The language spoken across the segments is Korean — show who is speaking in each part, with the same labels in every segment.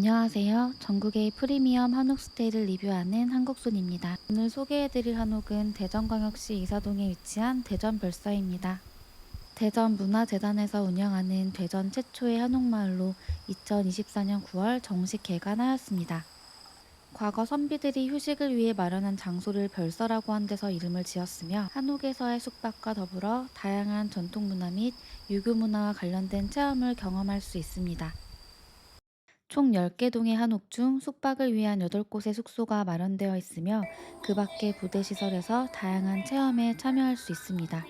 Speaker 1: 안녕하세요. 전국의 프리미엄 한옥 스테이를 리뷰하는 한국순입니다. 오늘 소개해드릴 한옥은 대전광역시 이사동에 위치한 대전별서입니다. 대전문화재단에서 운영하는 대전 최초의 한옥마을로 2024년 9월 정식 개관하였습니다. 과거 선비들이 휴식을 위해 마련한 장소를 별서라고 한 데서 이름을 지었으며 한옥에서의 숙박과 더불어 다양한 전통문화 및 유교문화와 관련된 체험을 경험할 수 있습니다. 총 10개 동의 한옥 중 숙박을 위한 8곳의 숙소가 마련되어 있으며 그 밖의 부대시설에서 다양한 체험에 참여할 수 있습니다.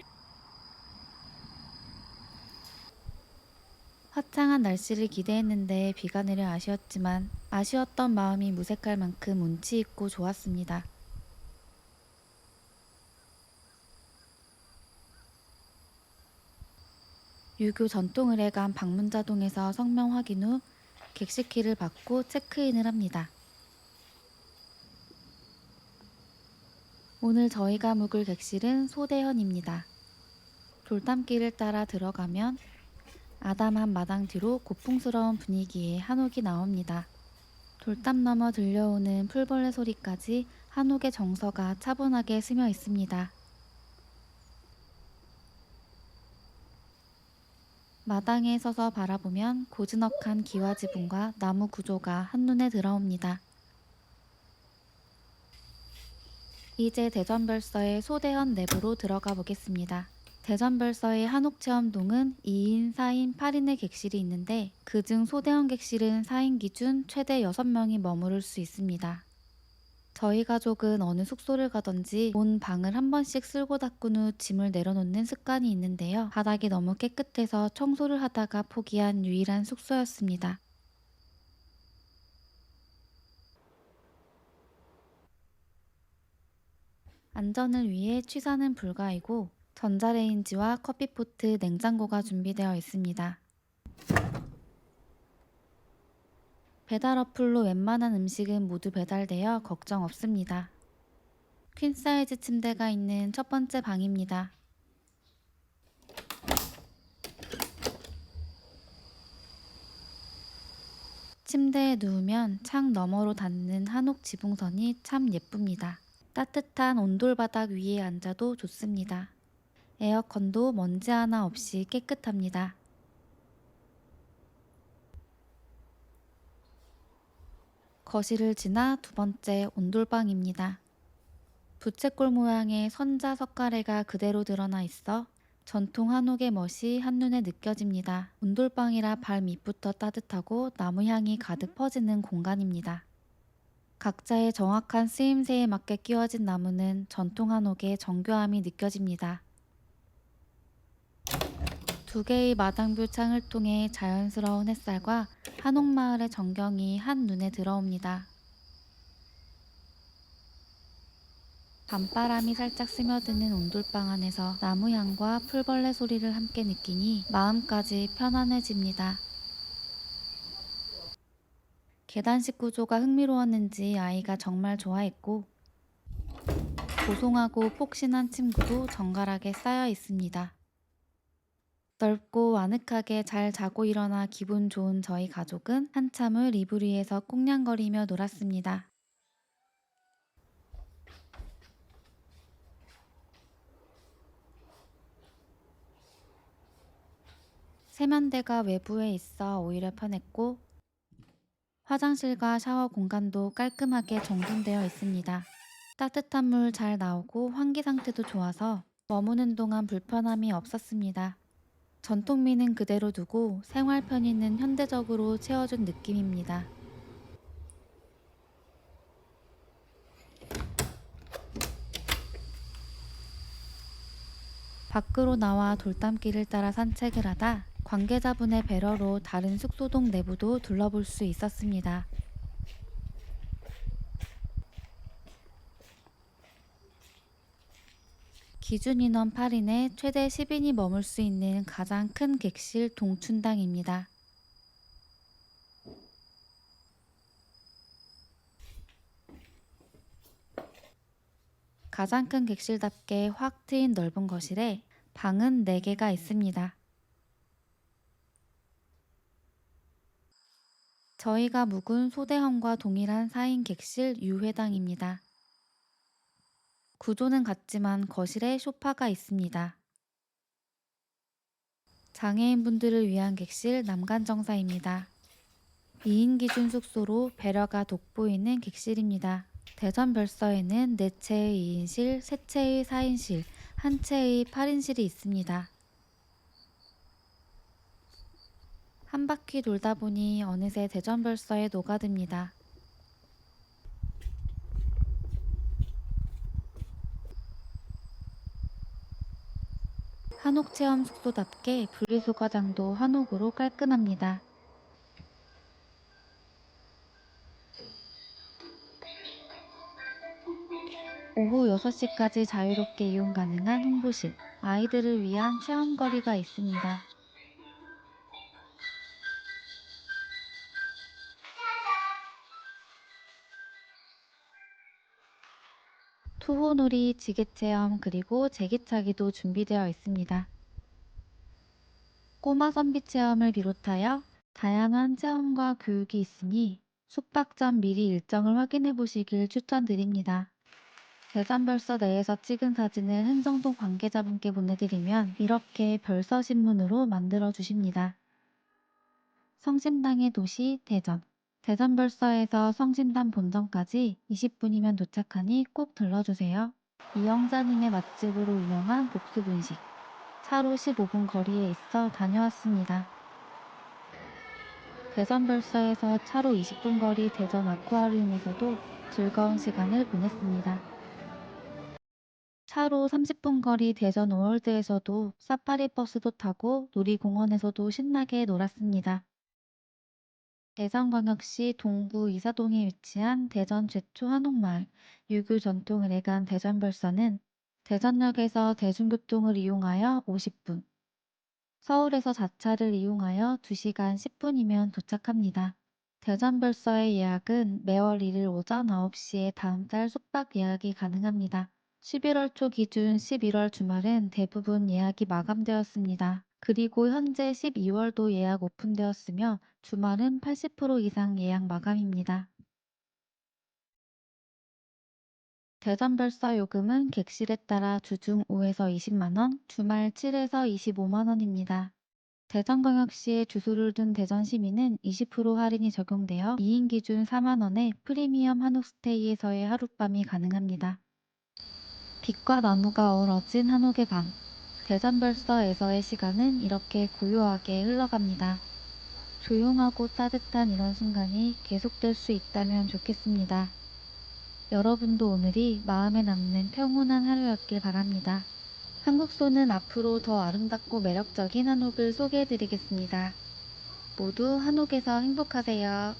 Speaker 1: 화창한 날씨를 기대했는데 비가 내려 아쉬웠지만 아쉬웠던 마음이 무색할 만큼 운치 있고 좋았습니다. 유교 전통의례관 방문자동에서 성명 확인 후 객실키를 받고 체크인을 합니다. 오늘 저희가 묵을 객실은 소대현입니다. 돌담길을 따라 들어가면 아담한 마당 뒤로 고풍스러운 분위기의 한옥이 나옵니다. 돌담 너머 들려오는 풀벌레 소리까지 한옥의 정서가 차분하게 스며 있습니다. 마당에 서서 바라보면 고즈넉한 기와 지붕과 나무 구조가 한눈에 들어옵니다. 이제 대전별서의 소대현 내부로 들어가 보겠습니다. 대전별서의 한옥체험동은 2인, 4인, 8인의 객실이 있는데 그중 소대원 객실은 4인 기준 최대 6명이 머무를 수 있습니다. 저희 가족은 어느 숙소를 가든지 온 방을 한 번씩 쓸고 닦은 후 짐을 내려놓는 습관이 있는데요. 바닥이 너무 깨끗해서 청소를 하다가 포기한 유일한 숙소였습니다. 안전을 위해 취사는 불가이고 전자레인지와 커피포트, 냉장고가 준비되어 있습니다. 배달 어플로 웬만한 음식은 모두 배달되어 걱정 없습니다. 퀸 사이즈 침대가 있는 첫 번째 방입니다. 침대에 누우면 창 너머로 닿는 한옥 지붕선이 참 예쁩니다. 따뜻한 온돌바닥 위에 앉아도 좋습니다. 에어컨도 먼지 하나 없이 깨끗합니다. 거실을 지나 두 번째 온돌방입니다. 부채꼴 모양의 선자 석가래가 그대로 드러나 있어 전통 한옥의 멋이 한눈에 느껴집니다. 온돌방이라 발 밑부터 따뜻하고 나무 향이 가득 퍼지는 공간입니다. 각자의 정확한 쓰임새에 맞게 끼워진 나무는 전통 한옥의 정교함이 느껴집니다. 두 개의 마당뷰 창을 통해 자연스러운 햇살과 한옥마을의 전경이 한눈에 들어옵니다. 밤바람이 살짝 스며드는 온돌방 안에서 나무향과 풀벌레 소리를 함께 느끼니 마음까지 편안해집니다. 계단식 구조가 흥미로웠는지 아이가 정말 좋아했고 보송하고 폭신한 침구도 정갈하게 쌓여 있습니다. 넓고 아늑하게 잘 자고 일어나 기분 좋은 저희 가족은 한참을 이불 위에서 꽁냥거리며 놀았습니다. 세면대가 외부에 있어 오히려 편했고 화장실과 샤워 공간도 깔끔하게 정돈되어 있습니다. 따뜻한 물 잘 나오고 환기 상태도 좋아서 머무는 동안 불편함이 없었습니다. 전통미는 그대로 두고 생활 편의는 현대적으로 채워준 느낌입니다. 밖으로 나와 돌담길을 따라 산책을 하다 관계자분의 배려로 다른 숙소동 내부도 둘러볼 수 있었습니다. 기준 인원 8인에 최대 10인이 머물 수 있는 가장 큰 객실 동춘당입니다. 가장 큰 객실답게 확 트인 넓은 거실에 방은 4개가 있습니다. 저희가 묵은 소대형과 동일한 4인 객실 유회당입니다. 구조는 같지만 거실에 소파가 있습니다. 장애인분들을 위한 객실 남간정사입니다. 2인 기준 숙소로 배려가 돋보이는 객실입니다. 대전 별서에는 4채의 2인실, 3채의 4인실, 1채의 8인실이 있습니다. 한 바퀴 돌다 보니 어느새 대전 별서에 녹아듭니다. 한옥 체험 숙소답게 분리수거장도 한옥으로 깔끔합니다. 오후 6시까지 자유롭게 이용 가능한 홍보실, 아이들을 위한 체험거리가 있습니다. 투호놀이, 지게체험, 그리고 제기차기도 준비되어 있습니다. 꼬마 선비 체험을 비롯하여 다양한 체험과 교육이 있으니 숙박 전 미리 일정을 확인해 보시길 추천드립니다. 대전별서 내에서 찍은 사진을 흥정동 관계자분께 보내드리면 이렇게 별서신문으로 만들어 주십니다. 성심당의 도시 대전. 대전별서에서 성심당 본점까지 20분이면 도착하니 꼭 들러주세요. 이영자님의 맛집으로 유명한 복수분식. 차로 15분 거리에 있어 다녀왔습니다. 대전별서에서 차로 20분 거리 대전 아쿠아리움에서도 즐거운 시간을 보냈습니다. 차로 30분 거리 대전 월드에서도 사파리 버스도 타고 놀이공원에서도 신나게 놀았습니다. 대전광역시 동부 이사동에 위치한 대전 최초 한옥마을 유교 전통을 애간 대전별서는 대전역에서 대중교통을 이용하여 50분, 서울에서 자차를 이용하여 2시간 10분이면 도착합니다. 대전별서의 예약은 매월 1일 오전 9시에 다음 달 숙박 예약이 가능합니다. 11월 초 기준 11월 주말은 대부분 예약이 마감되었습니다. 그리고 현재 12월도 예약 오픈되었으며 주말은 80% 이상 예약 마감입니다. 대전별서 요금은 객실에 따라 주중 5에서 20만원, 주말 7에서 25만원입니다. 대전광역시에 주소를 둔 대전시민은 20% 할인이 적용되어 2인 기준 4만원에 프리미엄 한옥스테이에서의 하룻밤이 가능합니다. 빛과 나무가 어우러진 한옥의 밤. 대전별서에서의 시간은 이렇게 고요하게 흘러갑니다. 조용하고 따뜻한 이런 순간이 계속될 수 있다면 좋겠습니다. 여러분도 오늘이 마음에 남는 평온한 하루였길 바랍니다. 한국소는 앞으로 더 아름답고 매력적인 한옥을 소개해드리겠습니다. 모두 한옥에서 행복하세요.